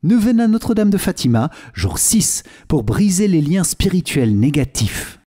Neuvaine à Notre-Dame de Fatima, jour 6, pour briser les liens spirituels négatifs.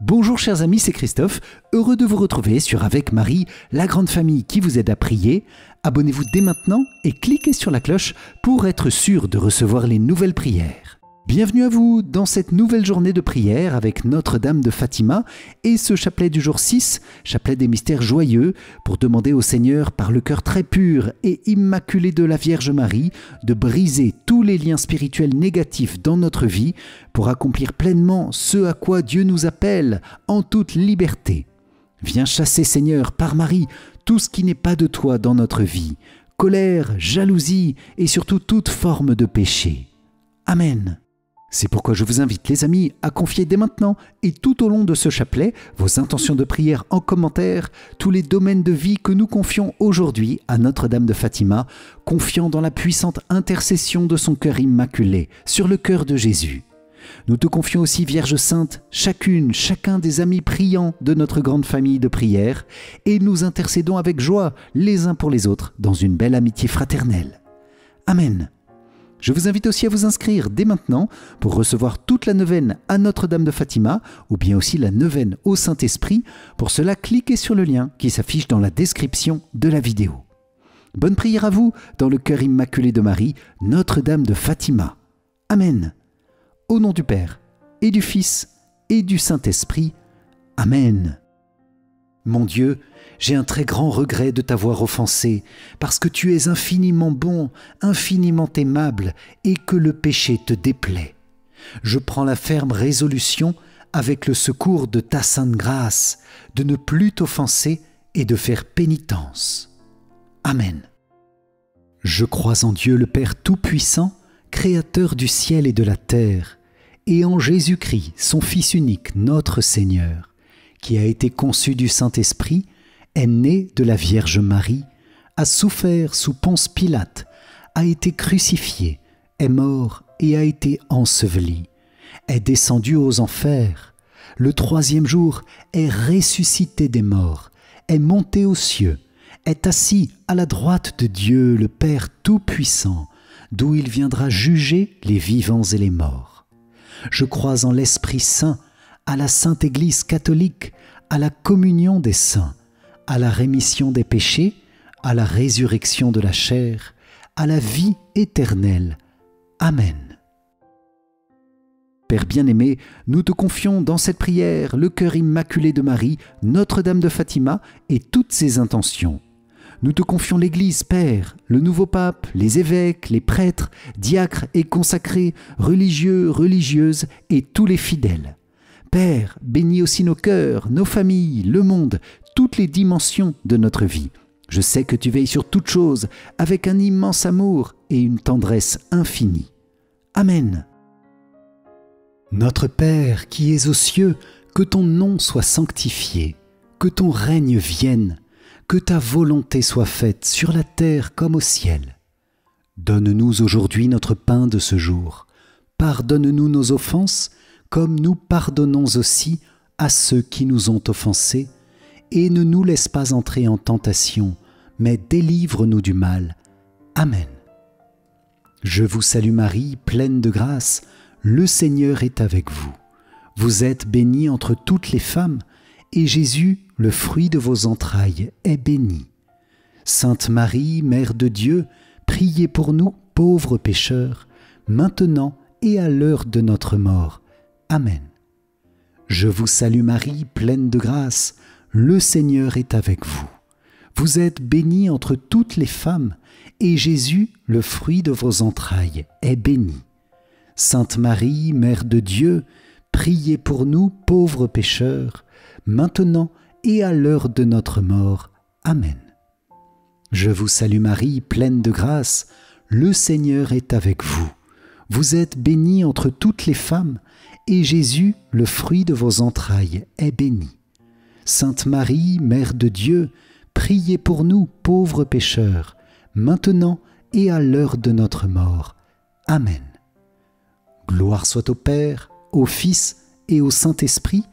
Bonjour chers amis, c'est Christophe, heureux de vous retrouver sur Avec Marie, la grande famille qui vous aide à prier. Abonnez-vous dès maintenant et cliquez sur la cloche pour être sûr de recevoir les nouvelles prières. Bienvenue à vous dans cette nouvelle journée de prière avec Notre-Dame de Fatima et ce chapelet du jour 6, chapelet des mystères joyeux, pour demander au Seigneur par le cœur très pur et immaculé de la Vierge Marie de briser tous les liens spirituels négatifs dans notre vie pour accomplir pleinement ce à quoi Dieu nous appelle en toute liberté. Viens chasser, Seigneur, par Marie, tout ce qui n'est pas de toi dans notre vie, colère, jalousie et surtout toute forme de péché. Amen. C'est pourquoi je vous invite, les amis, à confier dès maintenant et tout au long de ce chapelet vos intentions de prière en commentaire, tous les domaines de vie que nous confions aujourd'hui à Notre-Dame de Fatima, confiant dans la puissante intercession de son cœur immaculé sur le cœur de Jésus. Nous te confions aussi, Vierge Sainte, chacun des amis priants de notre grande famille de prière, et nous intercédons avec joie les uns pour les autres dans une belle amitié fraternelle. Amen. Je vous invite aussi à vous inscrire dès maintenant pour recevoir toute la neuvaine à Notre-Dame de Fatima ou bien aussi la neuvaine au Saint-Esprit. Pour cela, cliquez sur le lien qui s'affiche dans la description de la vidéo. Bonne prière à vous dans le cœur immaculé de Marie, Notre-Dame de Fatima. Amen. Au nom du Père et du Fils et du Saint-Esprit. Amen. Mon Dieu, j'ai un très grand regret de t'avoir offensé, parce que tu es infiniment bon, infiniment aimable, et que le péché te déplaît. Je prends la ferme résolution, avec le secours de ta sainte grâce, de ne plus t'offenser et de faire pénitence. Amen. Je crois en Dieu le Père Tout-Puissant, Créateur du ciel et de la terre, et en Jésus-Christ, son Fils unique, notre Seigneur, qui a été conçu du Saint-Esprit, est né de la Vierge Marie, a souffert sous Ponce Pilate, a été crucifié, est mort et a été enseveli, est descendu aux enfers, le troisième jour est ressuscité des morts, est monté aux cieux, est assis à la droite de Dieu le Père Tout-Puissant, d'où il viendra juger les vivants et les morts. Je crois en l'Esprit Saint, à la Sainte Église catholique, à la communion des saints, à la rémission des péchés, à la résurrection de la chair, à la vie éternelle. Amen. Père bien-aimé, nous te confions dans cette prière le cœur immaculé de Marie, Notre-Dame de Fatima et toutes ses intentions. Nous te confions l'Église, Père, le nouveau pape, les évêques, les prêtres, diacres et consacrés, religieux, religieuses et tous les fidèles. Père, bénis aussi nos cœurs, nos familles, le monde, toutes les dimensions de notre vie. Je sais que tu veilles sur toutes choses avec un immense amour et une tendresse infinie. Amen. Notre Père qui es aux cieux, que ton nom soit sanctifié, que ton règne vienne, que ta volonté soit faite sur la terre comme au ciel. Donne-nous aujourd'hui notre pain de ce jour. Pardonne-nous nos offenses, comme nous pardonnons aussi à ceux qui nous ont offensés, et ne nous laisse pas entrer en tentation, mais délivre-nous du mal. Amen. Je vous salue Marie, pleine de grâce, le Seigneur est avec vous. Vous êtes bénie entre toutes les femmes, et Jésus, le fruit de vos entrailles, est béni. Sainte Marie, Mère de Dieu, priez pour nous, pauvres pécheurs, maintenant et à l'heure de notre mort. Amen. Je vous salue Marie, pleine de grâce, le Seigneur est avec vous. Vous êtes bénie entre toutes les femmes, et Jésus, le fruit de vos entrailles, est béni. Sainte Marie, Mère de Dieu, priez pour nous, pauvres pécheurs, maintenant et à l'heure de notre mort. Amen. Je vous salue Marie, pleine de grâce, le Seigneur est avec vous. Vous êtes bénie entre toutes les femmes, et Jésus, le fruit de vos entrailles, est béni. Sainte Marie, Mère de Dieu, priez pour nous, pauvres pécheurs, maintenant et à l'heure de notre mort. Amen. Gloire soit au Père, au Fils et au Saint-Esprit,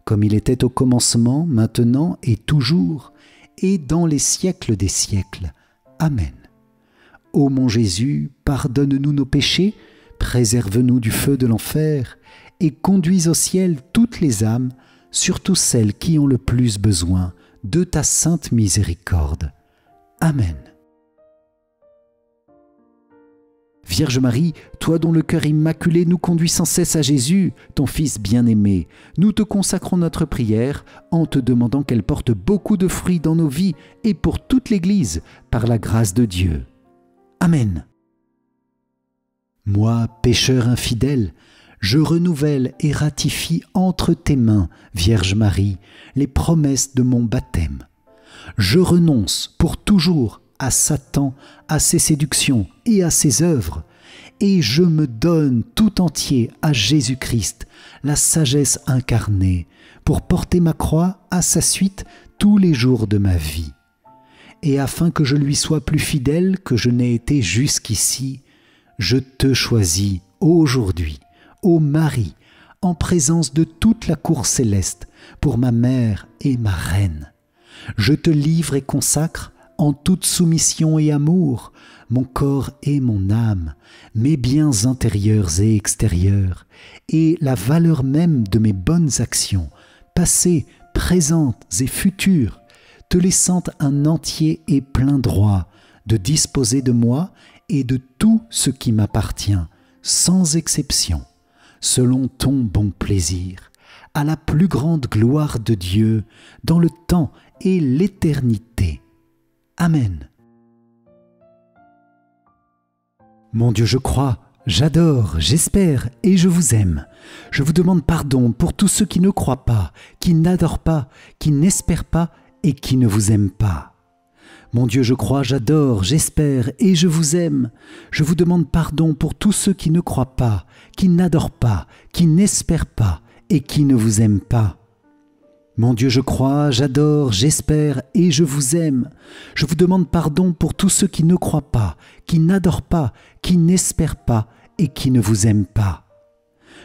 comme il était au commencement, maintenant et toujours, et dans les siècles des siècles. Amen. Ô mon Jésus, pardonne-nous nos péchés, préserve-nous du feu de l'enfer, et conduis au ciel toutes les âmes, surtout celles qui ont le plus besoin de ta sainte miséricorde. Amen. Vierge Marie, toi dont le cœur immaculé nous conduit sans cesse à Jésus, ton Fils bien-aimé, nous te consacrons notre prière en te demandant qu'elle porte beaucoup de fruits dans nos vies et pour toute l'Église, par la grâce de Dieu. Amen. Moi, pécheur infidèle, je renouvelle et ratifie entre tes mains, Vierge Marie, les promesses de mon baptême. Je renonce pour toujours à Satan, à ses séductions et à ses œuvres, et je me donne tout entier à Jésus-Christ, la sagesse incarnée, pour porter ma croix à sa suite tous les jours de ma vie. Et afin que je lui sois plus fidèle que je n'ai été jusqu'ici, je te choisis aujourd'hui, ô Marie, en présence de toute la cour céleste, pour ma mère et ma reine. Je te livre et consacre, en toute soumission et amour, mon corps et mon âme, mes biens intérieurs et extérieurs, et la valeur même de mes bonnes actions, passées, présentes et futures, te laissant un entier et plein droit de disposer de moi et de tout ce qui m'appartient, sans exception, selon ton bon plaisir, à la plus grande gloire de Dieu, dans le temps et l'éternité. Amen. Mon Dieu, je crois, j'adore, j'espère et je vous aime. Je vous demande pardon pour tous ceux qui ne croient pas, qui n'adorent pas, qui n'espèrent pas et qui ne vous aiment pas. Mon Dieu, je crois, j'adore, j'espère et je vous aime. Je vous demande pardon pour tous ceux qui ne croient pas, qui n'adorent pas, qui n'espèrent pas et qui ne vous aiment pas. Mon Dieu, je crois, j'adore, j'espère et je vous aime. Je vous demande pardon pour tous ceux qui ne croient pas, qui n'adorent pas, qui n'espèrent pas et qui ne vous aiment pas.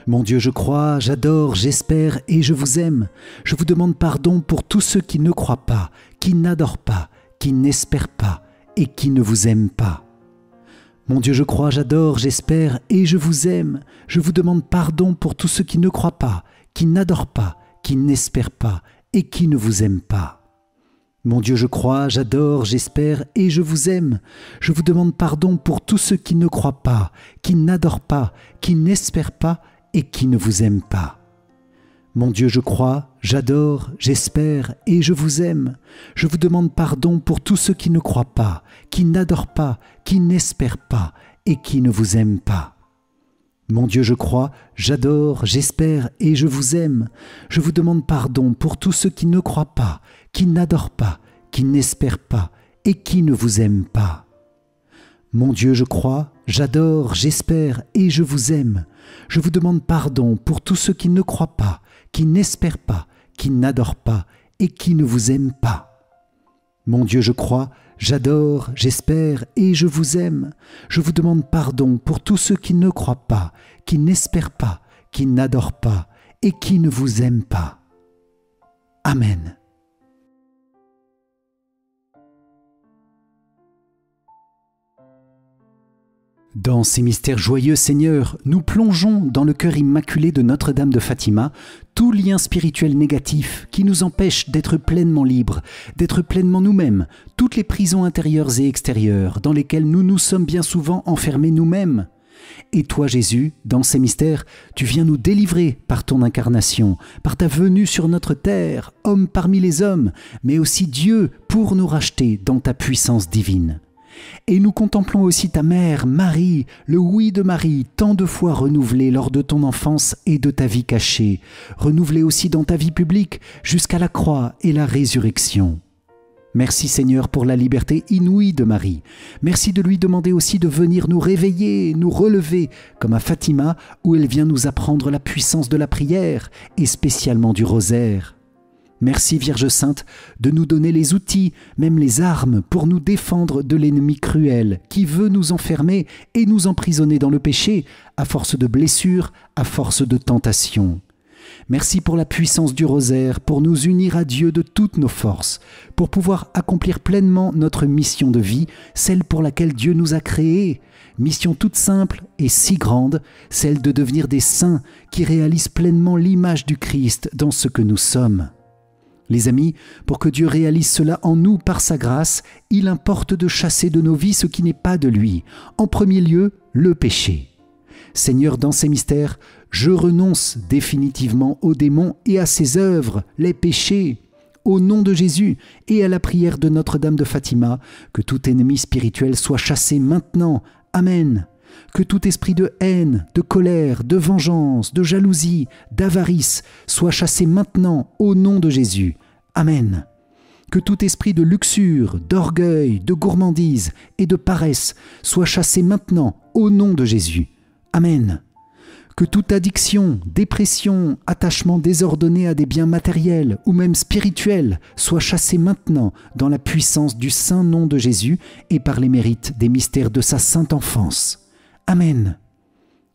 Mon Dieu, je crois, j'adore, j'espère et je vous aime. Je vous demande pardon pour tous ceux qui ne croient pas, qui n'adorent pas, qui n'espèrent pas et qui ne vous aiment pas. Mon Dieu, je crois, j'adore, j'espère et je vous aime. Je vous demande pardon pour tous ceux qui ne croient pas, qui n'adorent pas, qui n'espèrent pas et qui ne vous aiment pas. Mon Dieu, je crois, j'adore, j'espère et je vous aime. Je vous demande pardon pour tous ceux qui ne croient pas, qui n'adorent pas, qui n'espèrent pas et qui ne vous aiment pas. Mon Dieu, je crois, j'adore, j'espère et je vous aime. Je vous demande pardon pour tous ceux qui ne croient pas, qui n'adorent pas, qui n'espèrent pas et qui ne vous aiment pas. Mon Dieu, je crois, j'adore, j'espère et je vous aime. Je vous demande pardon pour tous ceux qui ne croient pas, qui n'adorent pas, qui n'espèrent pas et qui ne vous aiment pas. Mon Dieu, je crois, j'adore, j'espère et je vous aime. Je vous demande pardon pour tous ceux qui ne croient pas, qui n'espèrent pas, qui n'adorent pas et qui ne vous aiment pas. Mon Dieu, je crois, j'adore, j'espère et je vous aime. Je vous demande pardon pour tous ceux qui ne croient pas, qui n'espèrent pas, qui n'adorent pas et qui ne vous aiment pas. Amen. Dans ces mystères joyeux, Seigneur, nous plongeons dans le cœur immaculé de Notre-Dame de Fatima tout lien spirituel négatif qui nous empêche d'être pleinement libres, d'être pleinement nous-mêmes, toutes les prisons intérieures et extérieures dans lesquelles nous nous sommes bien souvent enfermés nous-mêmes. Et toi, Jésus, dans ces mystères, tu viens nous délivrer par ton incarnation, par ta venue sur notre terre, homme parmi les hommes, mais aussi Dieu pour nous racheter dans ta puissance divine. Et nous contemplons aussi ta mère, Marie, le oui de Marie, tant de fois renouvelé lors de ton enfance et de ta vie cachée, renouvelé aussi dans ta vie publique, jusqu'à la croix et la résurrection. Merci Seigneur pour la liberté inouïe de Marie. Merci de lui demander aussi de venir nous réveiller, nous relever, comme à Fatima, où elle vient nous apprendre la puissance de la prière, et spécialement du rosaire. Merci Vierge Sainte de nous donner les outils, même les armes, pour nous défendre de l'ennemi cruel qui veut nous enfermer et nous emprisonner dans le péché, à force de blessures, à force de tentations. Merci pour la puissance du rosaire, pour nous unir à Dieu de toutes nos forces, pour pouvoir accomplir pleinement notre mission de vie, celle pour laquelle Dieu nous a créés. Mission toute simple et si grande, celle de devenir des saints qui réalisent pleinement l'image du Christ dans ce que nous sommes. Les amis, pour que Dieu réalise cela en nous par sa grâce, il importe de chasser de nos vies ce qui n'est pas de lui. En premier lieu, le péché. Seigneur, dans ces mystères, je renonce définitivement aux démons et à ses œuvres, les péchés. Au nom de Jésus et à la prière de Notre-Dame de Fatima, que tout ennemi spirituel soit chassé maintenant. Amen. Que tout esprit de haine, de colère, de vengeance, de jalousie, d'avarice soit chassé maintenant au nom de Jésus. Amen. Que tout esprit de luxure, d'orgueil, de gourmandise et de paresse soit chassé maintenant au nom de Jésus. Amen. Que toute addiction, dépression, attachement désordonné à des biens matériels ou même spirituels soit chassé maintenant dans la puissance du saint nom de Jésus et par les mérites des mystères de sa sainte enfance. Amen.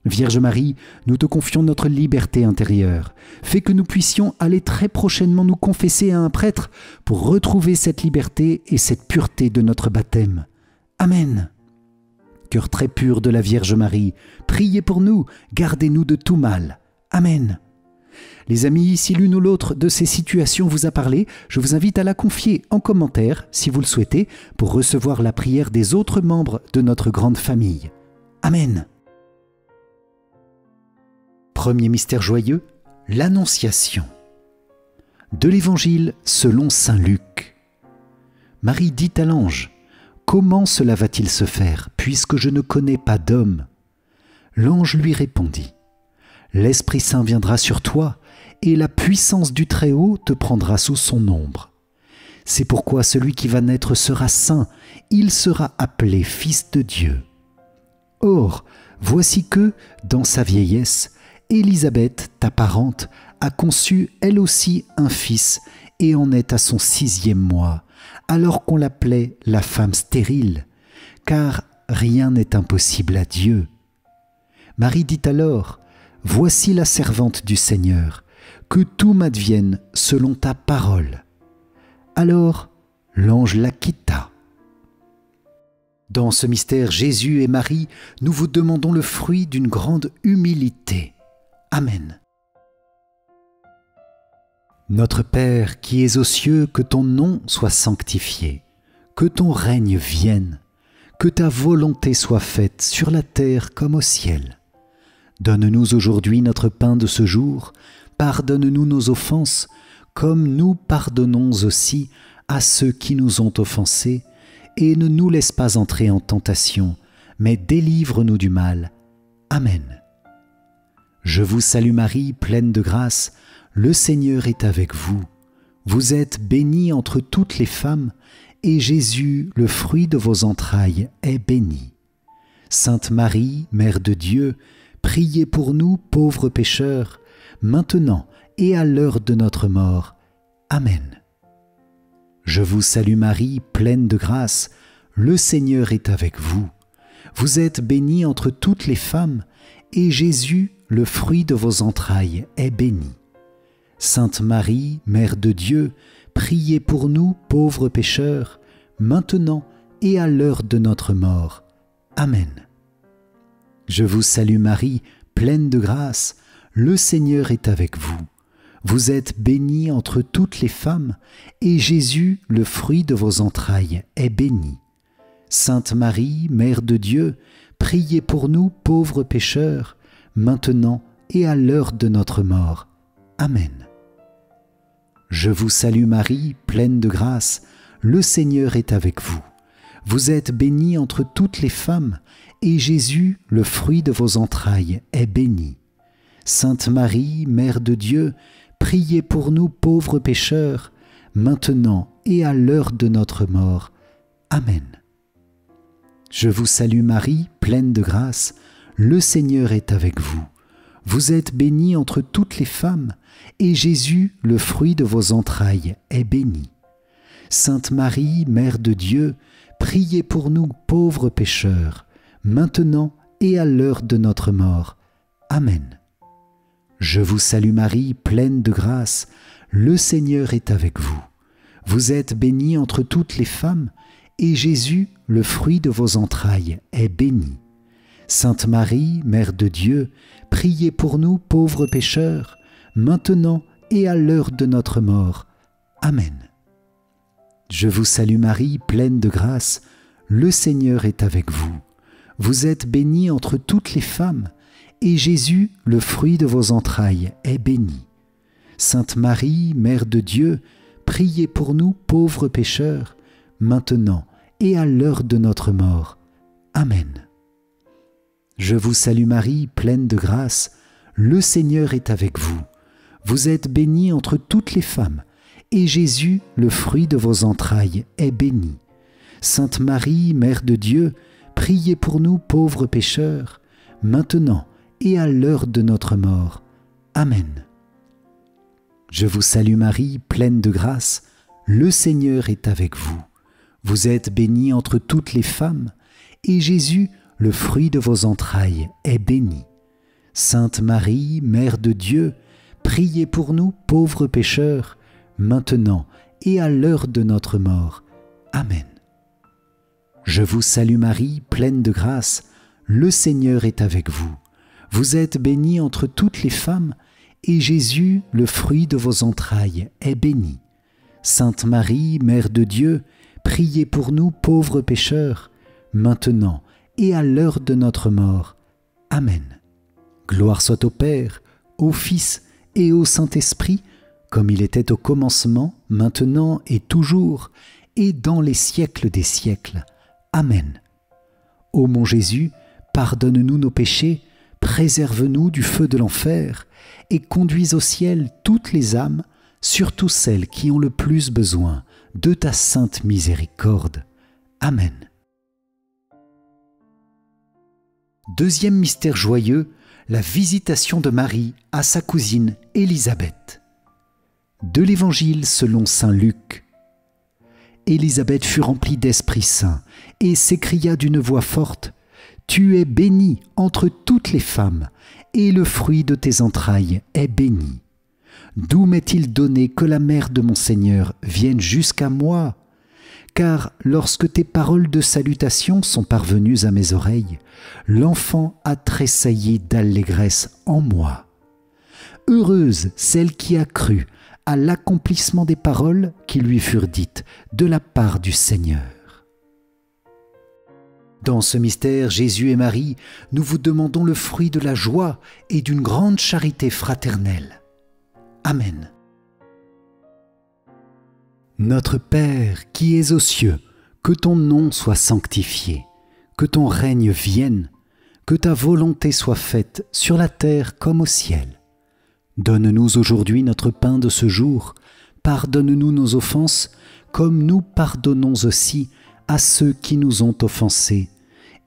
Vierge Marie, nous te confions notre liberté intérieure. Fais que nous puissions aller très prochainement nous confesser à un prêtre pour retrouver cette liberté et cette pureté de notre baptême. Amen. Cœur très pur de la Vierge Marie, priez pour nous, gardez-nous de tout mal. Amen. Les amis, si l'une ou l'autre de ces situations vous a parlé, je vous invite à la confier en commentaire, si vous le souhaitez, pour recevoir la prière des autres membres de notre grande famille. Amen. Premier mystère joyeux, l'Annonciation. De l'Évangile selon saint Luc. Marie dit à l'ange: « Comment cela va-t-il se faire, puisque je ne connais pas d'homme ?» L'ange lui répondit: « L'Esprit Saint viendra sur toi, et la puissance du Très-Haut te prendra sous son ombre. C'est pourquoi celui qui va naître sera saint, il sera appelé Fils de Dieu. Or, voici que, dans sa vieillesse, Élisabeth, ta parente, a conçu elle aussi un fils et en est à son 6e mois, alors qu'on l'appelait la femme stérile, car rien n'est impossible à Dieu. Marie dit alors: « Voici la servante du Seigneur, que tout m'advienne selon ta parole. » Alors l'ange la quitta. Dans ce mystère Jésus et Marie, nous vous demandons le fruit d'une grande humilité. Amen. Notre Père qui es aux cieux, que ton nom soit sanctifié, que ton règne vienne, que ta volonté soit faite sur la terre comme au ciel. Donne-nous aujourd'hui notre pain de ce jour, pardonne-nous nos offenses, comme nous pardonnons aussi à ceux qui nous ont offensés, et ne nous laisse pas entrer en tentation, mais délivre-nous du mal. Amen. Je vous salue Marie, pleine de grâce, le Seigneur est avec vous. Vous êtes bénie entre toutes les femmes, et Jésus, le fruit de vos entrailles, est béni. Sainte Marie, Mère de Dieu, priez pour nous pauvres pécheurs, maintenant et à l'heure de notre mort. Amen. Je vous salue Marie, pleine de grâce, le Seigneur est avec vous. Vous êtes bénie entre toutes les femmes, et Jésus, le fruit de vos entrailles, est béni. Sainte Marie, Mère de Dieu, priez pour nous pauvres pécheurs, maintenant et à l'heure de notre mort. Amen. Je vous salue Marie, pleine de grâce, le Seigneur est avec vous. Vous êtes bénie entre toutes les femmes, et Jésus, le fruit de vos entrailles, est béni. Sainte Marie, Mère de Dieu, priez pour nous pauvres pécheurs, maintenant et à l'heure de notre mort. Amen. Je vous salue Marie, pleine de grâce, le Seigneur est avec vous. Vous êtes bénie entre toutes les femmes, et Jésus, le fruit de vos entrailles, est béni. Sainte Marie, Mère de Dieu, priez pour nous pauvres pécheurs, maintenant et à l'heure de notre mort. Amen. Je vous salue Marie, pleine de grâce, le Seigneur est avec vous. Vous êtes bénie entre toutes les femmes, et Jésus, le fruit de vos entrailles, est béni. Sainte Marie, Mère de Dieu, priez pour nous pauvres pécheurs, maintenant et à l'heure de notre mort. Amen. Je vous salue Marie, pleine de grâce, le Seigneur est avec vous. Vous êtes bénie entre toutes les femmes, et Jésus, le fruit de vos entrailles, est béni. Sainte Marie, Mère de Dieu, priez pour nous pauvres pécheurs, maintenant et à l'heure de notre mort. Amen. Je vous salue Marie, pleine de grâce, le Seigneur est avec vous. Vous êtes bénie entre toutes les femmes, et Jésus, le fruit de vos entrailles, est béni. Sainte Marie, Mère de Dieu, priez pour nous pauvres pécheurs, maintenant et à l'heure de notre mort. Amen. Je vous salue Marie, pleine de grâce, le Seigneur est avec vous. Vous êtes bénie entre toutes les femmes, et Jésus, le fruit de vos entrailles, est béni. Sainte Marie, Mère de Dieu, priez pour nous pauvres pécheurs, maintenant et à l'heure de notre mort. Amen. Je vous salue Marie, pleine de grâce, le Seigneur est avec vous. Vous êtes bénie entre toutes les femmes, et Jésus, le fruit de vos entrailles, est béni. Sainte Marie, Mère de Dieu, priez pour nous pauvres pécheurs, maintenant et à l'heure de notre mort. Amen. Je vous salue Marie, pleine de grâce, le Seigneur est avec vous. Vous êtes bénie entre toutes les femmes, et Jésus, le fruit de vos entrailles, est béni. Sainte Marie, Mère de Dieu, priez pour nous pauvres pécheurs, maintenant et à l'heure de notre mort. Amen. Gloire soit au Père, au Fils et au Saint-Esprit, comme il était au commencement, maintenant et toujours, et dans les siècles des siècles. Amen. Ô mon Jésus, pardonne-nous nos péchés, préserve-nous du feu de l'enfer, et conduis au ciel toutes les âmes, surtout celles qui ont le plus besoin de ta sainte miséricorde. Amen. Deuxième mystère joyeux, la visitation de Marie à sa cousine Élisabeth. De l'Évangile selon saint Luc. Élisabeth fut remplie d'Esprit Saint et s'écria d'une voix forte : « Tu es bénie entre toutes les femmes, et le fruit de tes entrailles est béni. D'où m'est-il donné que la mère de mon Seigneur vienne jusqu'à moi ? Car lorsque tes paroles de salutation sont parvenues à mes oreilles, l'enfant a tressailli d'allégresse en moi. Heureuse celle qui a cru à l'accomplissement des paroles qui lui furent dites de la part du Seigneur. » Dans ce mystère, Jésus et Marie, nous vous demandons le fruit de la joie et d'une grande charité fraternelle. Amen. Notre Père qui es aux cieux, que ton nom soit sanctifié, que ton règne vienne, que ta volonté soit faite sur la terre comme au ciel. Donne-nous aujourd'hui notre pain de ce jour, pardonne-nous nos offenses, comme nous pardonnons aussi à ceux qui nous ont offensés,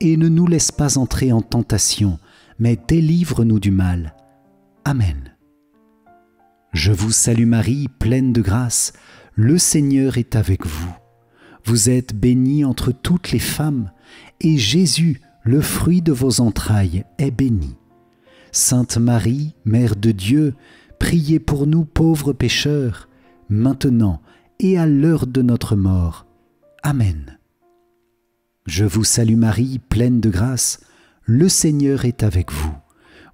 et ne nous laisse pas entrer en tentation, mais délivre-nous du mal. Amen. Je vous salue Marie, pleine de grâce, le Seigneur est avec vous. Vous êtes bénie entre toutes les femmes, et Jésus, le fruit de vos entrailles, est béni. Sainte Marie, Mère de Dieu, priez pour nous pauvres pécheurs, maintenant et à l'heure de notre mort. Amen. Je vous salue Marie, pleine de grâce, le Seigneur est avec vous.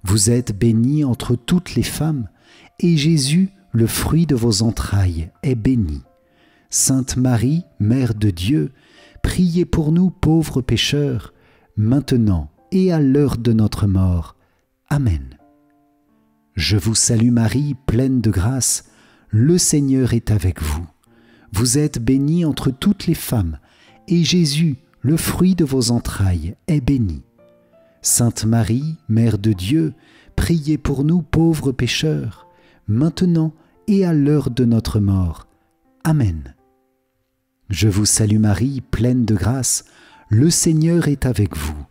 Vous êtes bénie entre toutes les femmes, et Jésus, le fruit de vos entrailles, est béni. Sainte Marie, Mère de Dieu, priez pour nous pauvres pécheurs, maintenant et à l'heure de notre mort. Amen. Je vous salue Marie, pleine de grâce, le Seigneur est avec vous. Vous êtes bénie entre toutes les femmes, et Jésus, le fruit de vos entrailles, est béni. Sainte Marie, Mère de Dieu, priez pour nous pauvres pécheurs, maintenant et à l'heure de notre mort. Amen. Je vous salue Marie, pleine de grâce, le Seigneur est avec vous.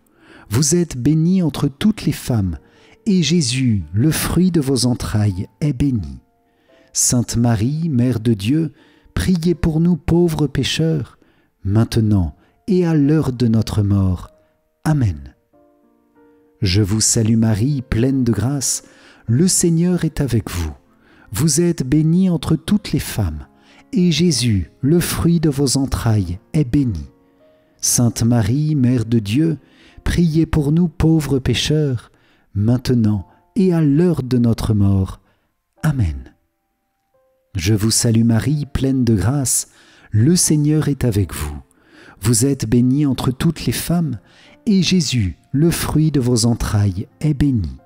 Vous êtes bénie entre toutes les femmes, et Jésus, le fruit de vos entrailles, est béni. Sainte Marie, Mère de Dieu, priez pour nous pauvres pécheurs, maintenant et à l'heure de notre mort. Amen. Je vous salue Marie, pleine de grâce, le Seigneur est avec vous. Vous êtes bénie entre toutes les femmes, et Jésus, le fruit de vos entrailles, est béni. Sainte Marie, Mère de Dieu, priez pour nous pauvres pécheurs, maintenant et à l'heure de notre mort. Amen. Je vous salue Marie, pleine de grâce, le Seigneur est avec vous. Vous êtes bénie entre toutes les femmes, et Jésus, le fruit de vos entrailles, est béni.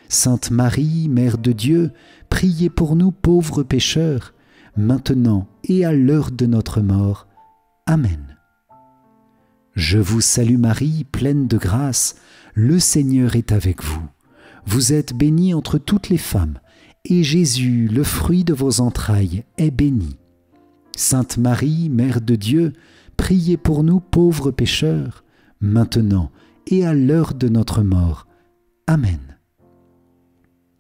Sainte Marie, Mère de Dieu, priez pour nous pauvres pécheurs, maintenant et à l'heure de notre mort. Amen. Je vous salue Marie, pleine de grâce, le Seigneur est avec vous. Vous êtes bénie entre toutes les femmes, et Jésus, le fruit de vos entrailles, est béni. Sainte Marie, Mère de Dieu, priez pour nous pauvres pécheurs, maintenant et à l'heure de notre mort. Amen.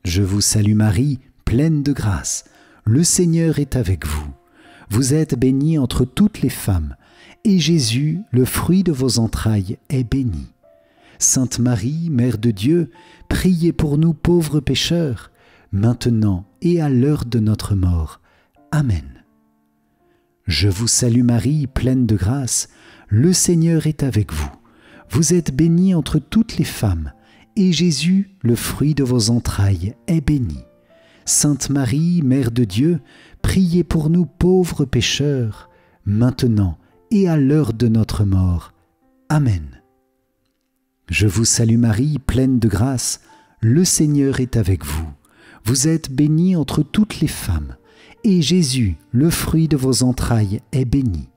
Je vous salue Marie, pleine de grâce, le Seigneur est avec vous. Vous êtes bénie entre toutes les femmes, et Jésus, le fruit de vos entrailles, est béni. Sainte Marie, Mère de Dieu, priez pour nous pauvres pécheurs, maintenant et à l'heure de notre mort. Amen. Je vous salue Marie, pleine de grâce, le Seigneur est avec vous. Vous êtes bénie entre toutes les femmes, et Jésus, le fruit de vos entrailles, est béni. Sainte Marie, Mère de Dieu, priez pour nous pauvres pécheurs, maintenant et à l'heure de notre mort. Amen. Je vous salue Marie, pleine de grâce, le Seigneur est avec vous. Vous êtes bénie entre toutes les femmes, et Jésus, le fruit de vos entrailles, est béni.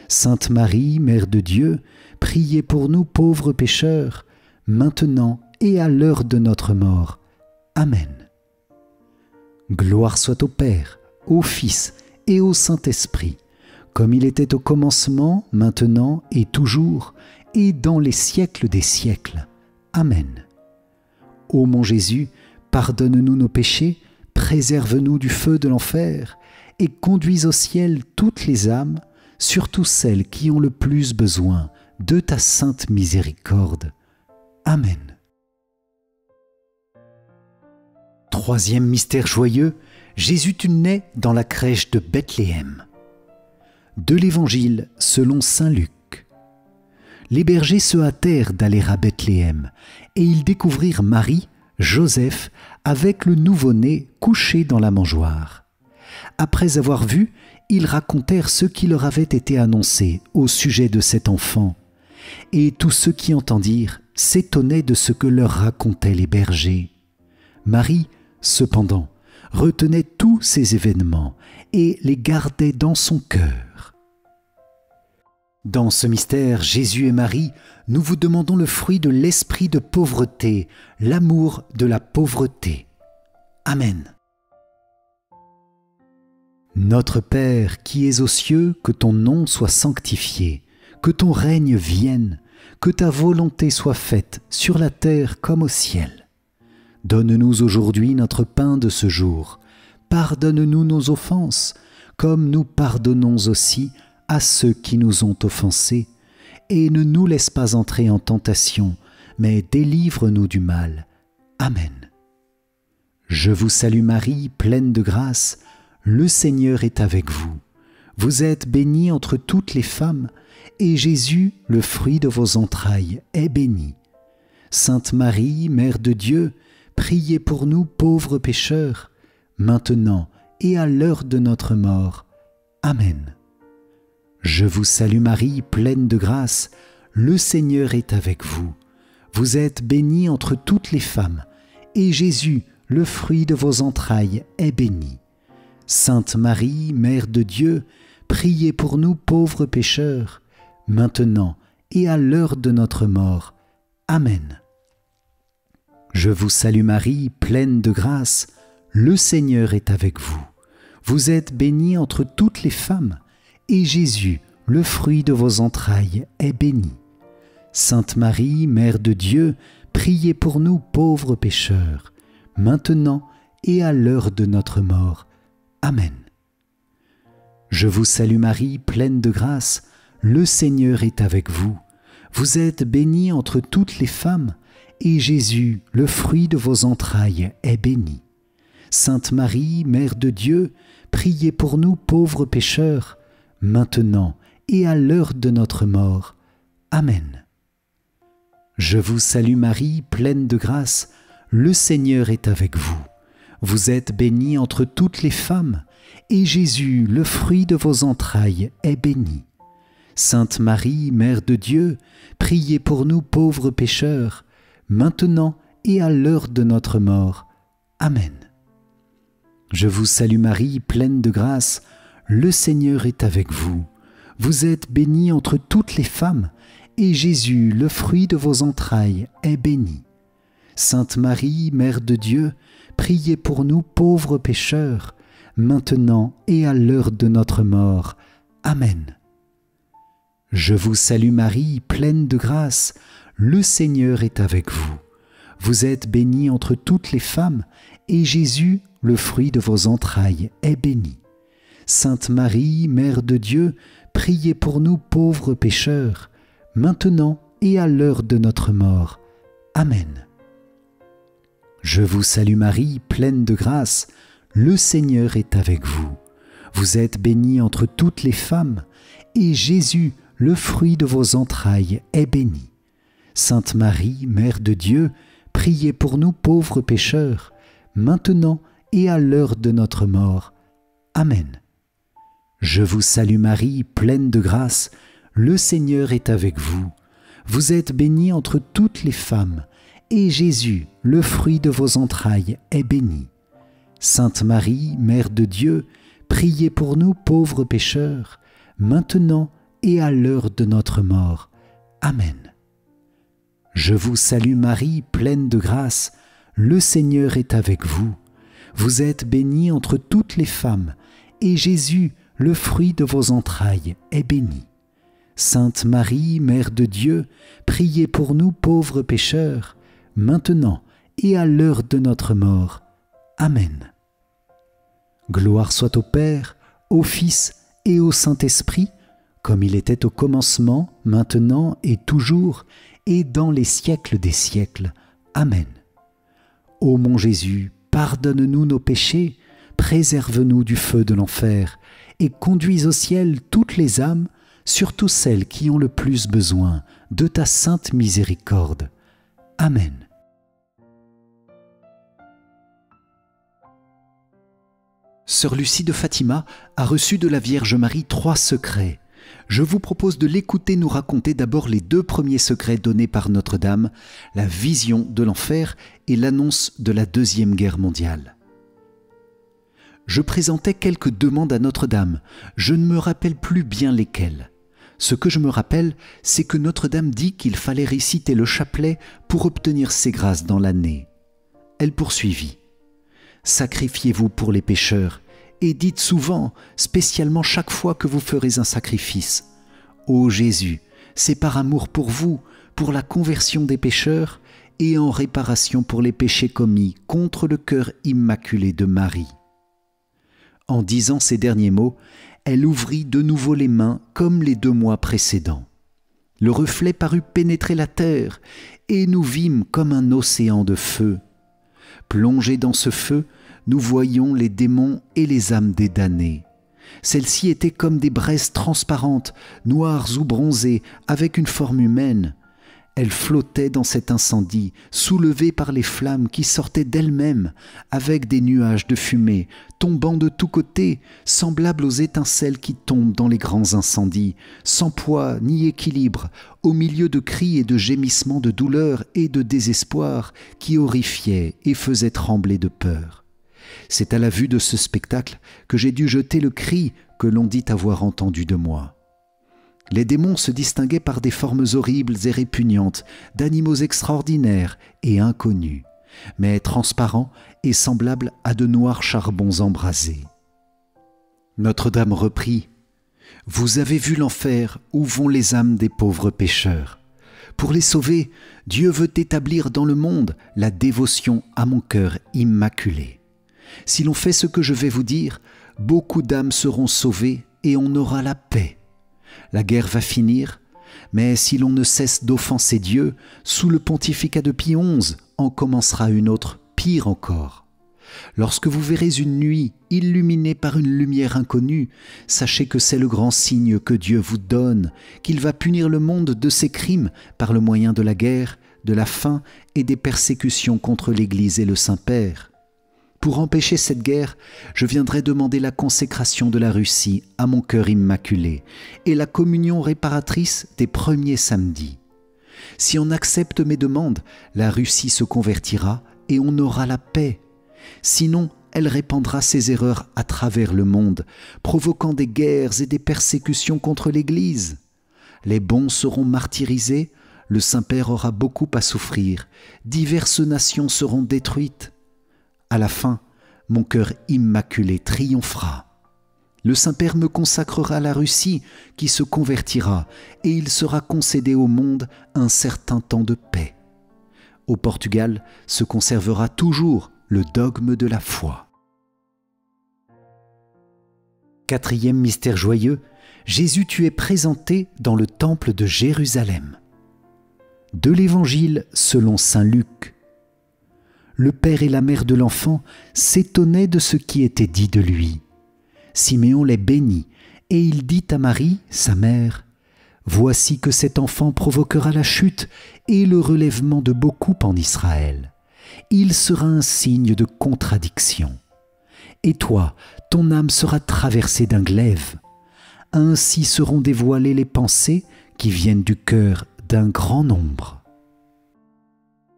Sainte Marie, Mère de Dieu, priez pour nous pauvres pécheurs, maintenant et à l'heure de notre mort. Amen. Gloire soit au Père, au Fils et au Saint-Esprit, comme il était au commencement, maintenant et toujours, et dans les siècles des siècles. Amen. Ô mon Jésus, pardonne-nous nos péchés, préserve-nous du feu de l'enfer, et conduis au ciel toutes les âmes, surtout celles qui ont le plus besoin de ta sainte miséricorde. Amen. Troisième mystère joyeux, Jésus naît dans la crèche de Bethléem. De l'Évangile selon saint Luc. Les bergers se hâtèrent d'aller à Bethléem, et ils découvrirent Marie, Joseph, avec le nouveau-né couché dans la mangeoire. Après avoir vu, ils racontèrent ce qui leur avait été annoncé au sujet de cet enfant. Et tous ceux qui entendirent s'étonnaient de ce que leur racontaient les bergers. Marie, cependant, retenait tous ces événements et les gardait dans son cœur. Dans ce mystère, Jésus et Marie, nous vous demandons le fruit de l'esprit de pauvreté, l'amour de la pauvreté. Amen. Notre Père qui es aux cieux, que ton nom soit sanctifié, que ton règne vienne, que ta volonté soit faite sur la terre comme au ciel. Donne-nous aujourd'hui notre pain de ce jour. Pardonne-nous nos offenses, comme nous pardonnons aussi à ceux qui nous ont offensés. Et ne nous laisse pas entrer en tentation, mais délivre-nous du mal. Amen. Je vous salue Marie, pleine de grâce, le Seigneur est avec vous. Vous êtes bénie entre toutes les femmes, et Jésus, le fruit de vos entrailles, est béni. Sainte Marie, Mère de Dieu, priez pour nous pauvres pécheurs, maintenant et à l'heure de notre mort. Amen. Je vous salue Marie, pleine de grâce, le Seigneur est avec vous. Vous êtes bénie entre toutes les femmes, et Jésus, le fruit de vos entrailles, est béni. Sainte Marie, Mère de Dieu, priez pour nous pauvres pécheurs, maintenant et à l'heure de notre mort. Amen. Je vous salue Marie, pleine de grâce, le Seigneur est avec vous. Vous êtes bénie entre toutes les femmes, et Jésus, le fruit de vos entrailles, est béni. Sainte Marie, Mère de Dieu, priez pour nous pauvres pécheurs, maintenant et à l'heure de notre mort. Amen. Je vous salue Marie, pleine de grâce, le Seigneur est avec vous. Vous êtes bénie entre toutes les femmes, et Jésus, le fruit de vos entrailles, est béni. Sainte Marie, Mère de Dieu, priez pour nous pauvres pécheurs, maintenant et à l'heure de notre mort. Amen. Je vous salue Marie, pleine de grâce, le Seigneur est avec vous. Vous êtes bénie entre toutes les femmes, et Jésus, le fruit de vos entrailles, est béni. Sainte Marie, Mère de Dieu, priez pour nous pauvres pécheurs, maintenant et à l'heure de notre mort. Amen. Je vous salue Marie, pleine de grâce, le Seigneur est avec vous. Vous êtes bénie entre toutes les femmes, et Jésus, le fruit de vos entrailles, est béni. Sainte Marie, Mère de Dieu, priez pour nous pauvres pécheurs, maintenant et à l'heure de notre mort. Amen. Je vous salue Marie, pleine de grâce, le Seigneur est avec vous. Vous êtes bénie entre toutes les femmes, et Jésus, le fruit de vos entrailles, est béni. Sainte Marie, Mère de Dieu, priez pour nous pauvres pécheurs, maintenant et à l'heure de notre mort. Amen. Je vous salue Marie, pleine de grâce, le Seigneur est avec vous. Vous êtes bénie entre toutes les femmes, et Jésus, le fruit de vos entrailles, est béni. Sainte Marie, Mère de Dieu, priez pour nous pauvres pécheurs, maintenant et à l'heure de notre mort. Amen. Je vous salue Marie, pleine de grâce, le Seigneur est avec vous. Vous êtes bénie entre toutes les femmes, et Jésus, le fruit de vos entrailles, est béni. Sainte Marie, Mère de Dieu, priez pour nous pauvres pécheurs, maintenant et à l'heure de notre mort. Amen. Je vous salue Marie, pleine de grâce, le Seigneur est avec vous. Vous êtes bénie entre toutes les femmes, et Jésus, le fruit de vos entrailles, est béni. Sainte Marie, Mère de Dieu, priez pour nous pauvres pécheurs, maintenant et à l'heure de notre mort. Amen. Gloire soit au Père, au Fils et au Saint-Esprit, comme il était au commencement, maintenant et toujours, et dans les siècles des siècles. Amen. Ô mon Jésus, pardonne-nous nos péchés, préserve-nous du feu de l'enfer, et conduis au ciel toutes les âmes, surtout celles qui ont le plus besoin de ta sainte miséricorde. Amen. Sœur Lucie de Fatima a reçu de la Vierge Marie 3 secrets. Je vous propose de l'écouter nous raconter d'abord les 2 premiers secrets donnés par Notre-Dame, la vision de l'enfer et l'annonce de la Deuxième Guerre mondiale. Je présentais quelques demandes à Notre-Dame. Je ne me rappelle plus bien lesquelles. Ce que je me rappelle, c'est que Notre-Dame dit qu'il fallait réciter le chapelet pour obtenir ses grâces dans l'année. Elle poursuivit. « Sacrifiez-vous pour les pécheurs, et dites souvent, spécialement chaque fois que vous ferez un sacrifice, « Ô Jésus, c'est par amour pour vous, pour la conversion des pécheurs, et en réparation pour les péchés commis contre le cœur immaculé de Marie. » En disant ces derniers mots, elle ouvrit de nouveau les mains comme les 2 mois précédents. Le reflet parut pénétrer la terre, et nous vîmes comme un océan de feu. Plongés dans ce feu, nous voyions les démons et les âmes des damnés. Celles-ci étaient comme des braises transparentes, noires ou bronzées, avec une forme humaine. Elles flottaient dans cet incendie, soulevées par les flammes qui sortaient d'elles-mêmes, avec des nuages de fumée, tombant de tous côtés, semblables aux étincelles qui tombent dans les grands incendies, sans poids ni équilibre, au milieu de cris et de gémissements de douleur et de désespoir qui horrifiaient et faisaient trembler de peur. C'est à la vue de ce spectacle que j'ai dû jeter le cri que l'on dit avoir entendu de moi. Les démons se distinguaient par des formes horribles et répugnantes, d'animaux extraordinaires et inconnus, mais transparents et semblables à de noirs charbons embrasés. Notre-Dame reprit « Vous avez vu l'enfer où vont les âmes des pauvres pécheurs. Pour les sauver, Dieu veut établir dans le monde la dévotion à mon cœur immaculé. Si l'on fait ce que je vais vous dire, beaucoup d'âmes seront sauvées et on aura la paix. La guerre va finir, Mais si l'on ne cesse d'offenser Dieu, sous le pontificat de Pie XI, en commencera une autre, pire encore. Lorsque vous verrez une nuit illuminée par une lumière inconnue, sachez que c'est le grand signe que Dieu vous donne, qu'il va punir le monde de ses crimes par le moyen de la guerre, de la faim et des persécutions contre l'Église et le Saint-Père. Pour empêcher cette guerre, je viendrai demander la consécration de la Russie à mon cœur immaculé et la communion réparatrice des premiers samedis. Si on accepte mes demandes, la Russie se convertira et on aura la paix. Sinon, elle répandra ses erreurs à travers le monde, provoquant des guerres et des persécutions contre l'Église. Les bons seront martyrisés, le Saint-Père aura beaucoup à souffrir, diverses nations seront détruites. À la fin, mon cœur immaculé triomphera. Le Saint-Père me consacrera la Russie qui se convertira et il sera concédé au monde un certain temps de paix. Au Portugal se conservera toujours le dogme de la foi. Quatrième mystère joyeux, Jésus tu es présenté dans le temple de Jérusalem. De l'Évangile selon saint Luc. Le père et la mère de l'enfant s'étonnaient de ce qui était dit de lui. Siméon les bénit, et il dit à Marie, sa mère, « Voici que cet enfant provoquera la chute et le relèvement de beaucoup en Israël. Il sera un signe de contradiction. Et toi, ton âme sera traversée d'un glaive. Ainsi seront dévoilées les pensées qui viennent du cœur d'un grand nombre. »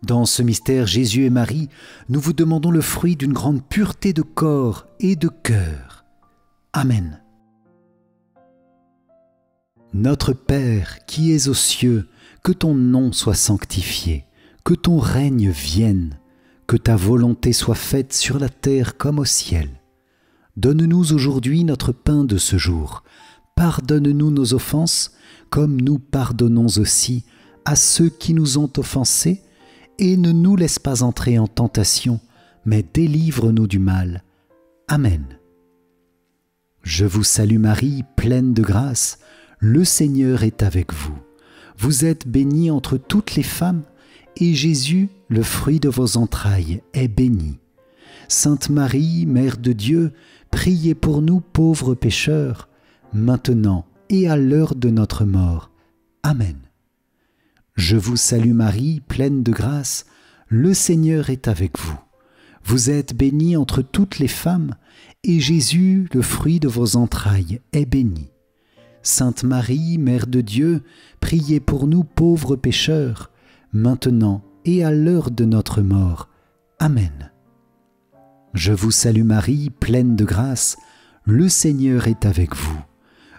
Dans ce mystère, Jésus et Marie, nous vous demandons le fruit d'une grande pureté de corps et de cœur. Amen. Notre Père qui es aux cieux, que ton nom soit sanctifié, que ton règne vienne, que ta volonté soit faite sur la terre comme au ciel. Donne-nous aujourd'hui notre pain de ce jour. Pardonne-nous nos offenses, comme nous pardonnons aussi à ceux qui nous ont offensés, et ne nous laisse pas entrer en tentation, mais délivre-nous du mal. Amen. Je vous salue Marie, pleine de grâce, le Seigneur est avec vous. Vous êtes bénie entre toutes les femmes, et Jésus, le fruit de vos entrailles, est béni. Sainte Marie, Mère de Dieu, priez pour nous pauvres pécheurs, maintenant et à l'heure de notre mort. Amen. Je vous salue Marie, pleine de grâce, le Seigneur est avec vous. Vous êtes bénie entre toutes les femmes, et Jésus, le fruit de vos entrailles, est béni. Sainte Marie, Mère de Dieu, priez pour nous pauvres pécheurs, maintenant et à l'heure de notre mort. Amen. Je vous salue Marie, pleine de grâce, le Seigneur est avec vous.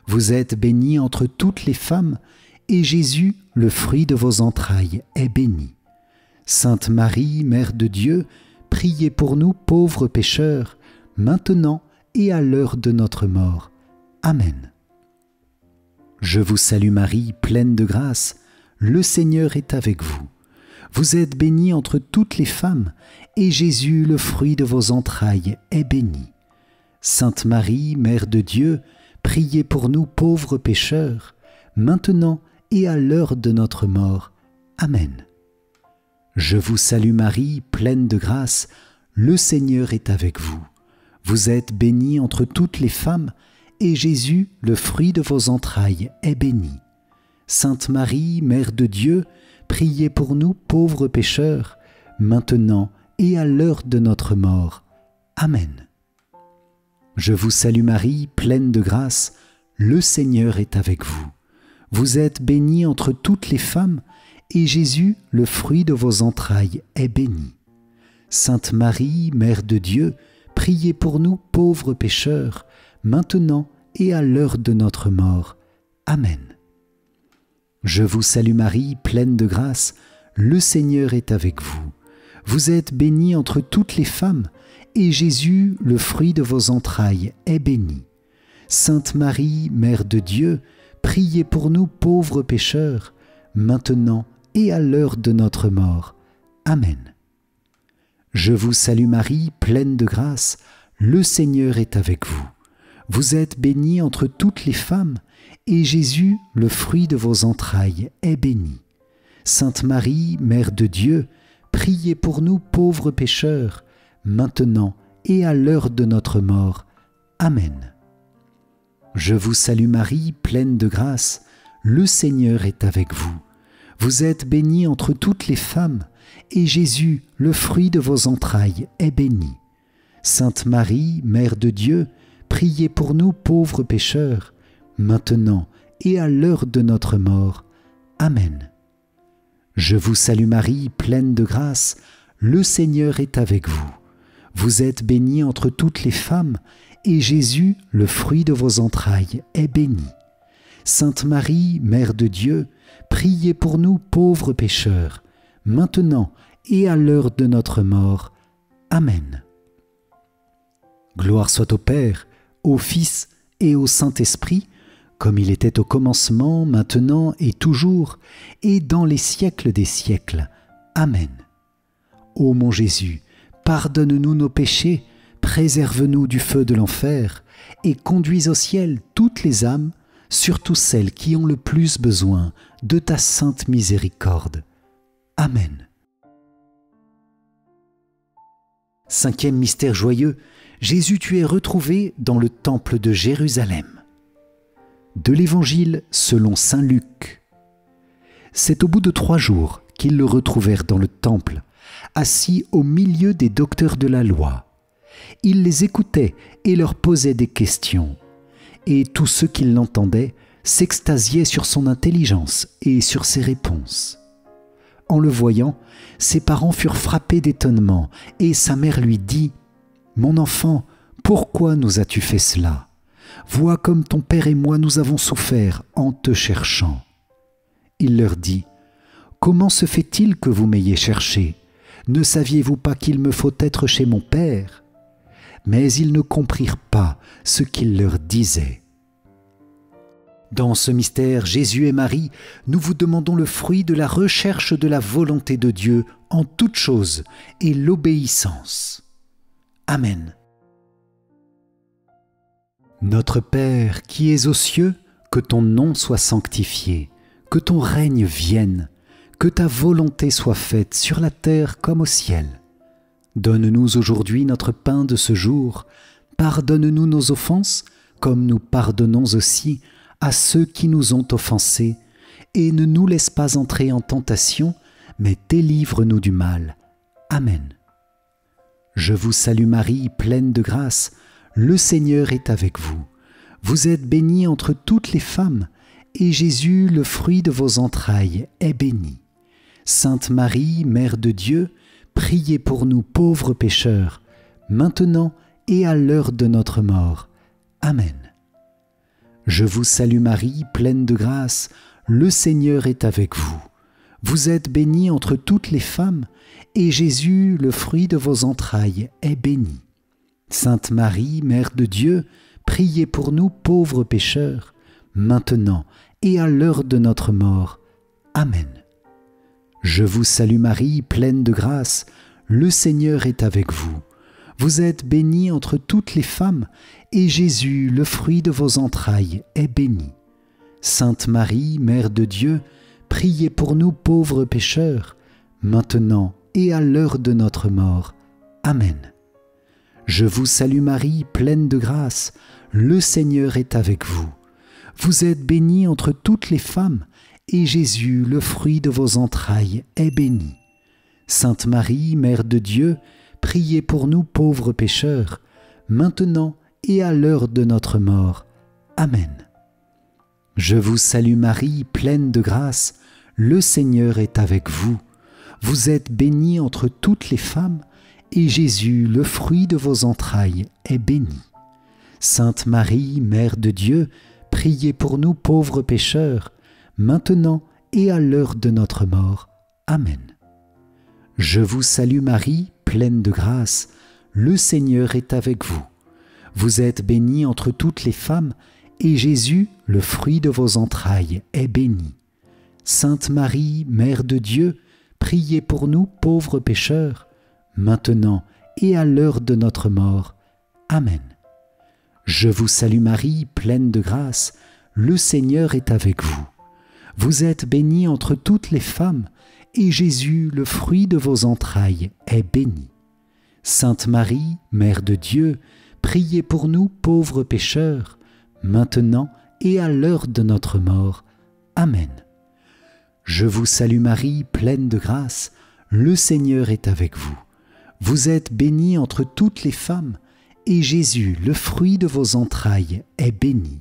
Vous êtes bénie entre toutes les femmes, et Jésus, le fruit de vos entrailles, est béni. Sainte Marie, Mère de Dieu, priez pour nous pauvres pécheurs, maintenant et à l'heure de notre mort. Amen. Je vous salue Marie, pleine de grâce, le Seigneur est avec vous. Vous êtes bénie entre toutes les femmes, et Jésus, le fruit de vos entrailles, est béni. Sainte Marie, Mère de Dieu, priez pour nous pauvres pécheurs, maintenant et à l'heure de notre mort. Amen. Je vous salue Marie, pleine de grâce, le Seigneur est avec vous. Vous êtes bénie entre toutes les femmes, et Jésus, le fruit de vos entrailles, est béni. Sainte Marie, Mère de Dieu, priez pour nous pauvres pécheurs, maintenant et à l'heure de notre mort. Amen. Je vous salue Marie, pleine de grâce, le Seigneur est avec vous. Vous êtes bénie entre toutes les femmes, et Jésus, le fruit de vos entrailles, est béni. Sainte Marie, Mère de Dieu, priez pour nous pauvres pécheurs, maintenant et à l'heure de notre mort. Amen. Je vous salue Marie, pleine de grâce, le Seigneur est avec vous. Vous êtes bénie entre toutes les femmes, et Jésus, le fruit de vos entrailles, est béni. Sainte Marie, Mère de Dieu, priez pour nous pauvres pécheurs, maintenant et à l'heure de notre mort. Amen. Je vous salue Marie, pleine de grâce, le Seigneur est avec vous. Vous êtes bénie entre toutes les femmes, et Jésus, le fruit de vos entrailles, est béni. Sainte Marie, Mère de Dieu, priez pour nous pauvres pécheurs, maintenant et à l'heure de notre mort. Amen. Je vous salue Marie, pleine de grâce, le Seigneur est avec vous. Vous êtes bénie entre toutes les femmes, et Jésus, le fruit de vos entrailles, est béni. Sainte Marie, Mère de Dieu, priez pour nous pauvres pécheurs, maintenant et à l'heure de notre mort. Amen. Je vous salue Marie, pleine de grâce, le Seigneur est avec vous. Vous êtes bénie entre toutes les femmes, et Jésus, le fruit de vos entrailles, est béni. Sainte Marie, Mère de Dieu, priez pour nous pauvres pécheurs, maintenant et à l'heure de notre mort. Amen. Gloire soit au Père, au Fils et au Saint-Esprit, comme il était au commencement, maintenant et toujours, et dans les siècles des siècles. Amen. Ô mon Jésus, pardonne-nous nos péchés, préserve-nous du feu de l'enfer, et conduis au ciel toutes les âmes, surtout celles qui ont le plus besoin de ta sainte miséricorde. Amen. Cinquième mystère joyeux, Jésus, tu es retrouvé dans le temple de Jérusalem. De l'Évangile selon saint Luc. C'est au bout de 3 jours qu'ils le retrouvèrent dans le temple, assis au milieu des docteurs de la loi. Il les écoutait et leur posait des questions. Et tous ceux qui l'entendaient s'extasiaient sur son intelligence et sur ses réponses. En le voyant, ses parents furent frappés d'étonnement, et sa mère lui dit : « Mon enfant, pourquoi nous as-tu fait cela ? Vois comme ton père et moi nous avons souffert en te cherchant. » Il leur dit : « Comment se fait-il que vous m'ayez cherché ? Ne saviez-vous pas qu'il me faut être chez mon père ? » Mais ils ne comprirent pas ce qu'il leur disait. Dans ce mystère, Jésus et Marie, nous vous demandons le fruit de la recherche de la volonté de Dieu en toutes choses et l'obéissance. Amen. Notre Père qui es aux cieux, que ton nom soit sanctifié, que ton règne vienne, que ta volonté soit faite sur la terre comme au ciel. Donne-nous aujourd'hui notre pain de ce jour. Pardonne-nous nos offenses, comme nous pardonnons aussi à ceux qui nous ont offensés. Et ne nous laisse pas entrer en tentation, mais délivre-nous du mal. Amen. Je vous salue Marie, pleine de grâce, le Seigneur est avec vous. Vous êtes bénie entre toutes les femmes, et Jésus, le fruit de vos entrailles, est béni. Sainte Marie, Mère de Dieu, priez pour nous pauvres pécheurs, maintenant et à l'heure de notre mort. Amen. Je vous salue Marie, pleine de grâce, le Seigneur est avec vous. Vous êtes bénie entre toutes les femmes, et Jésus, le fruit de vos entrailles, est béni. Sainte Marie, Mère de Dieu, priez pour nous pauvres pécheurs, maintenant et à l'heure de notre mort. Amen. Je vous salue Marie, pleine de grâce, le Seigneur est avec vous. Vous êtes bénie entre toutes les femmes, et Jésus, le fruit de vos entrailles, est béni. Sainte Marie, Mère de Dieu, priez pour nous pauvres pécheurs, maintenant et à l'heure de notre mort. Amen. Je vous salue Marie, pleine de grâce, le Seigneur est avec vous. Vous êtes bénie entre toutes les femmes, et Jésus, le fruit de vos entrailles, est béni. Sainte Marie, Mère de Dieu, priez pour nous pauvres pécheurs, maintenant et à l'heure de notre mort. Amen. Je vous salue Marie, pleine de grâce, le Seigneur est avec vous. Vous êtes bénie entre toutes les femmes, et Jésus, le fruit de vos entrailles, est béni. Sainte Marie, Mère de Dieu, priez pour nous pauvres pécheurs, maintenant et à l'heure de notre mort. Amen. Je vous salue Marie, pleine de grâce, le Seigneur est avec vous. Vous êtes bénie entre toutes les femmes, et Jésus, le fruit de vos entrailles, est béni. Sainte Marie, Mère de Dieu, priez pour nous pauvres pécheurs, maintenant et à l'heure de notre mort. Amen. Je vous salue Marie, pleine de grâce, le Seigneur est avec vous. Vous êtes bénie entre toutes les femmes, et Jésus, le fruit de vos entrailles, est béni. Sainte Marie, Mère de Dieu, priez pour nous pauvres pécheurs, maintenant et à l'heure de notre mort. Amen. Je vous salue Marie, pleine de grâce, le Seigneur est avec vous. Vous êtes bénie entre toutes les femmes, et Jésus, le fruit de vos entrailles, est béni.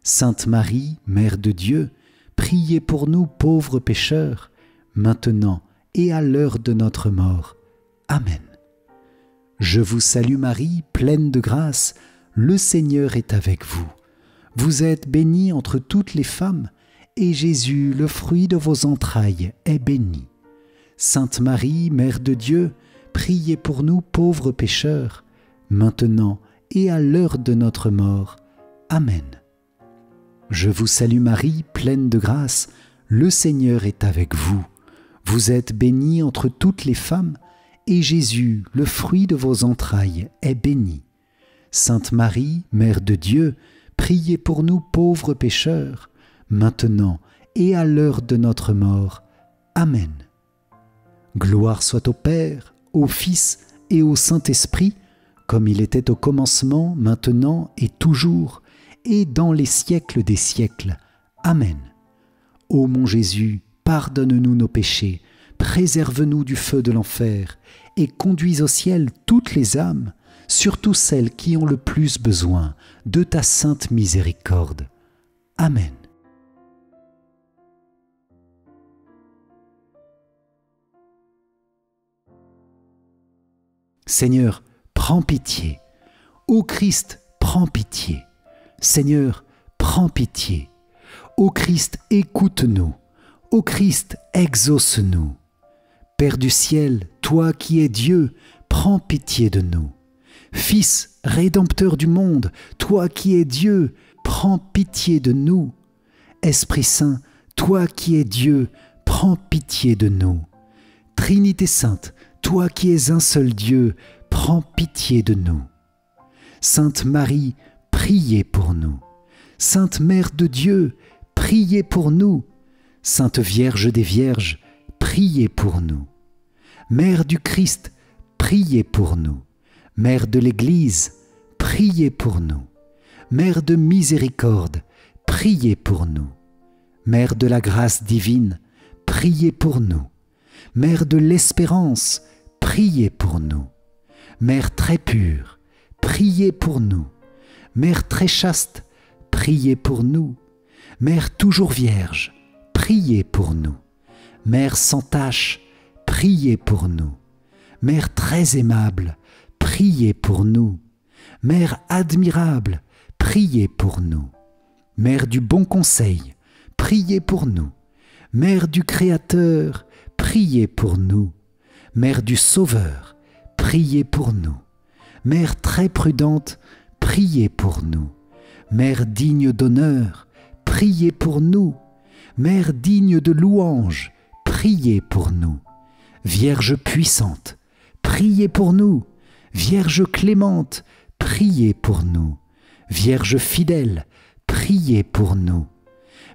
Sainte Marie, Mère de Dieu, priez pour nous pauvres pécheurs, maintenant et à l'heure de notre mort. Amen. Je vous salue Marie, pleine de grâce, le Seigneur est avec vous. Vous êtes bénie entre toutes les femmes, et Jésus, le fruit de vos entrailles, est béni. Sainte Marie, Mère de Dieu, priez pour nous pauvres pécheurs, maintenant et à l'heure de notre mort. Amen. Je vous salue Marie, pleine de grâce, le Seigneur est avec vous. Vous êtes bénie entre toutes les femmes, et Jésus, le fruit de vos entrailles, est béni. Sainte Marie, Mère de Dieu, priez pour nous pauvres pécheurs, maintenant et à l'heure de notre mort. Amen. Gloire soit au Père, au Fils et au Saint-Esprit, comme il était au commencement, maintenant et toujours, et dans les siècles des siècles. Amen. Ô mon Jésus, pardonne-nous nos péchés, préserve-nous du feu de l'enfer, et conduis au ciel toutes les âmes, surtout celles qui ont le plus besoin de ta sainte miséricorde. Amen. Seigneur, prends pitié. Ô Christ, prends pitié. Seigneur, prends pitié. Ô Christ, écoute-nous. Ô Christ, exauce-nous. Père du ciel, toi qui es Dieu, prends pitié de nous. Fils, Rédempteur du monde, toi qui es Dieu, prends pitié de nous. Esprit Saint, toi qui es Dieu, prends pitié de nous. Trinité Sainte, toi qui es un seul Dieu, prends pitié de nous. Sainte Marie, priez pour nous. Sainte Mère de Dieu, priez pour nous. Sainte Vierge des Vierges, priez pour nous. Mère du Christ, priez pour nous. Mère de l'Église, priez pour nous. Mère de miséricorde, priez pour nous. Mère de la grâce divine, priez pour nous. Mère de l'espérance, priez pour nous. Mère très pure, priez pour nous. Mère très chaste, priez pour nous. Mère toujours vierge, priez pour nous. Mère sans tache, priez pour nous. Mère très aimable, priez pour nous. Mère admirable, priez pour nous. Mère du bon conseil, priez pour nous. Mère du Créateur, priez pour nous. Mère du Sauveur, priez pour nous. Mère très prudente, priez pour nous. Mère digne d'honneur, priez pour nous. Mère digne de louange, priez pour nous. Vierge puissante, priez pour nous. Vierge clémente, priez pour nous. Vierge fidèle, priez pour nous.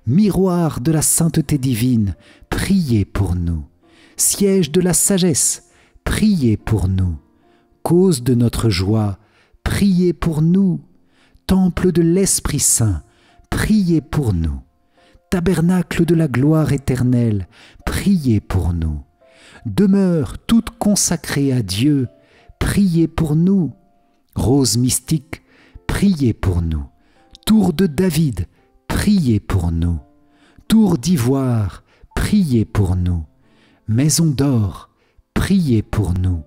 Miroir de la sainteté divine, priez pour nous. Siège de la sagesse, priez pour nous. Cause de notre joie, priez pour nous. Temple de l'Esprit Saint, priez pour nous. Tabernacle de la gloire éternelle, priez pour nous. Demeure toute consacrée à Dieu, priez pour nous. Rose mystique, priez pour nous. Tour de David, priez pour nous. Tour d'ivoire, priez pour nous. Maison d'or, priez pour nous.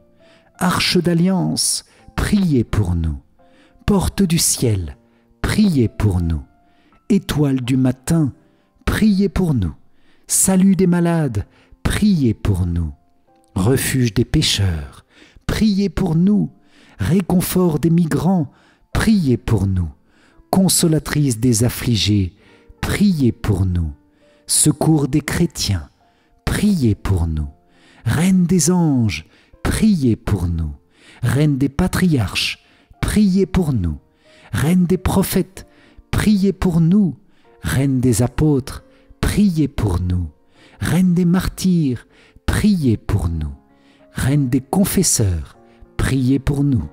Arche d'alliance, priez pour nous. Porte du ciel, priez pour nous. Étoile du matin, priez pour nous. Salut des malades, priez pour nous. Refuge des pécheurs, priez pour nous. Réconfort des migrants, priez pour nous. Consolatrice des affligés, priez pour nous. Secours des chrétiens, priez pour nous. Reine des anges, priez pour nous. Reine des patriarches, priez pour nous. Reine des prophètes, priez pour nous. Reine des apôtres, priez pour nous. Reine des martyrs, priez pour nous. Reine des confesseurs, priez pour nous.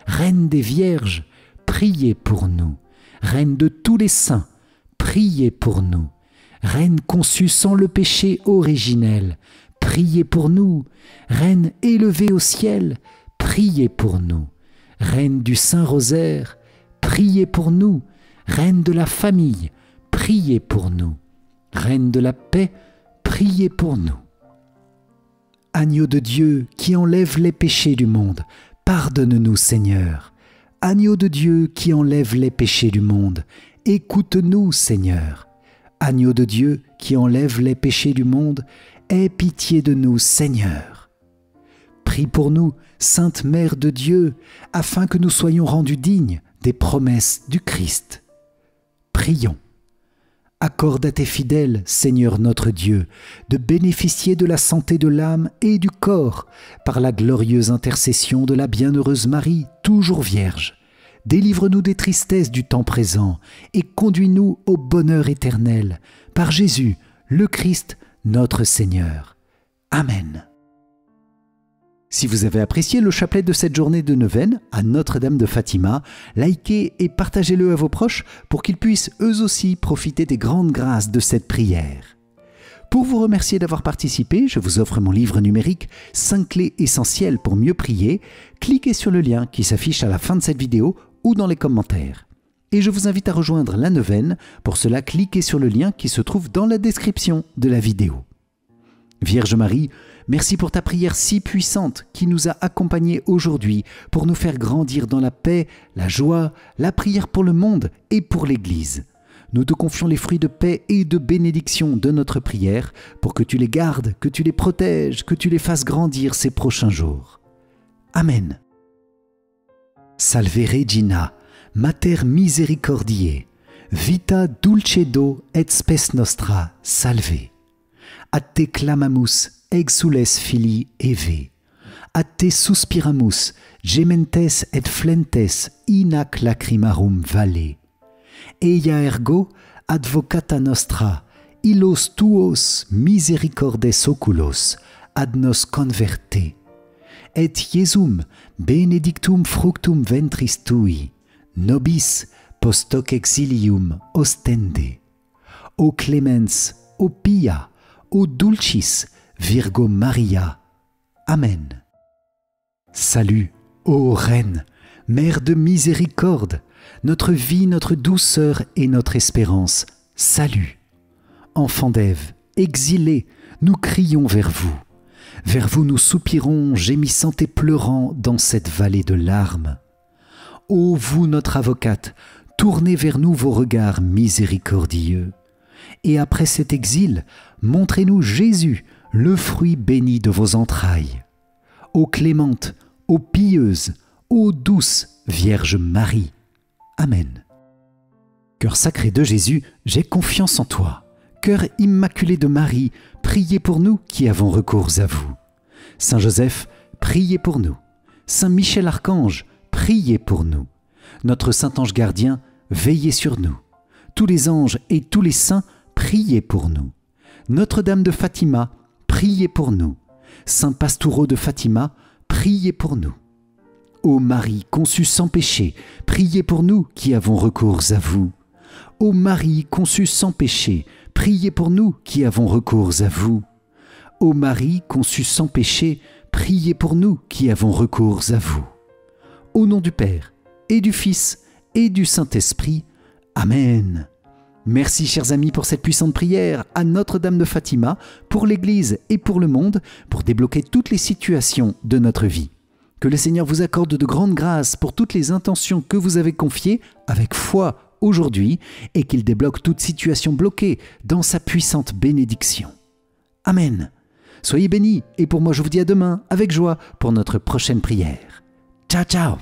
Reine des vierges, priez pour nous. Reine de tous les saints, priez pour nous. Reine conçue sans le péché originel, priez pour nous. Reine élevée au ciel, priez pour nous. Reine du Saint-Rosaire, priez pour nous. Reine de la famille, priez pour nous. Reine de la paix, priez pour nous. Agneau de Dieu qui enlève les péchés du monde, pardonne-nous Seigneur. Agneau de Dieu qui enlève les péchés du monde, écoute-nous Seigneur. Agneau de Dieu qui enlève les péchés du monde, aie pitié de nous Seigneur. Prie pour nous, Sainte Mère de Dieu, afin que nous soyons rendus dignes des promesses du Christ. Prions. Accorde à tes fidèles, Seigneur notre Dieu, de bénéficier de la santé de l'âme et du corps par la glorieuse intercession de la bienheureuse Marie, toujours Vierge. Délivre-nous des tristesses du temps présent et conduis-nous au bonheur éternel, par Jésus, le Christ, notre Seigneur. Amen. Si vous avez apprécié le chapelet de cette journée de neuvaine à Notre-Dame de Fatima, likez et partagez-le à vos proches pour qu'ils puissent eux aussi profiter des grandes grâces de cette prière. Pour vous remercier d'avoir participé, je vous offre mon livre numérique « 5 clés essentielles pour mieux prier ». Cliquez sur le lien qui s'affiche à la fin de cette vidéo ou dans les commentaires. Et je vous invite à rejoindre la neuvaine. Pour cela, cliquez sur le lien qui se trouve dans la description de la vidéo. Vierge Marie, merci pour ta prière si puissante qui nous a accompagnés aujourd'hui pour nous faire grandir dans la paix, la joie, la prière pour le monde et pour l'Église. Nous te confions les fruits de paix et de bénédiction de notre prière pour que tu les gardes, que tu les protèges, que tu les fasses grandir ces prochains jours. Amen. Salve Regina, Mater Misericordiae, vita dulcedo et spes nostra, salve. A te clamamus, exules filii Eve. A te suspiramus, gementes et flentes in ac lacrimarum valle. Eia ergo, advocata nostra, illos tuos misericordes oculos, ad nos converte. Et Iesum, benedictum fructum ventris tui, nobis post hoc exilium ostende. O clemens, o pia, o dulcis, Virgo Maria. Amen. Salut, ô Reine, Mère de miséricorde, notre vie, notre douceur et notre espérance. Salut. Enfants d'Ève, exilés, nous crions vers vous. Vers vous nous soupirons, gémissant et pleurant dans cette vallée de larmes. Ô vous, notre avocate, tournez vers nous vos regards miséricordieux. Et après cet exil, montrez-nous Jésus, le fruit béni de vos entrailles. Ô clémente, ô pieuse, ô douce Vierge Marie. Amen. Cœur sacré de Jésus, j'ai confiance en toi. Cœur immaculé de Marie, priez pour nous qui avons recours à vous. Saint Joseph, priez pour nous. Saint Michel Archange, priez pour nous. Notre Saint Ange gardien, veillez sur nous. Tous les anges et tous les saints, priez pour nous. Notre-Dame de Fatima, priez pour nous. Saint Pastoureau de Fatima, priez pour nous. Ô Marie conçue sans péché, priez pour nous qui avons recours à vous. Ô Marie conçue sans péché, priez pour nous qui avons recours à vous. Ô Marie conçue sans péché, priez pour nous qui avons recours à vous. Au nom du Père, et du Fils, et du Saint-Esprit. Amen. Merci chers amis pour cette puissante prière à Notre-Dame de Fatima, pour l'Église et pour le monde, pour débloquer toutes les situations de notre vie. Que le Seigneur vous accorde de grandes grâces pour toutes les intentions que vous avez confiées avec foi aujourd'hui et qu'il débloque toute situation bloquée dans sa puissante bénédiction. Amen. Soyez bénis et pour moi je vous dis à demain avec joie pour notre prochaine prière. Ciao ciao.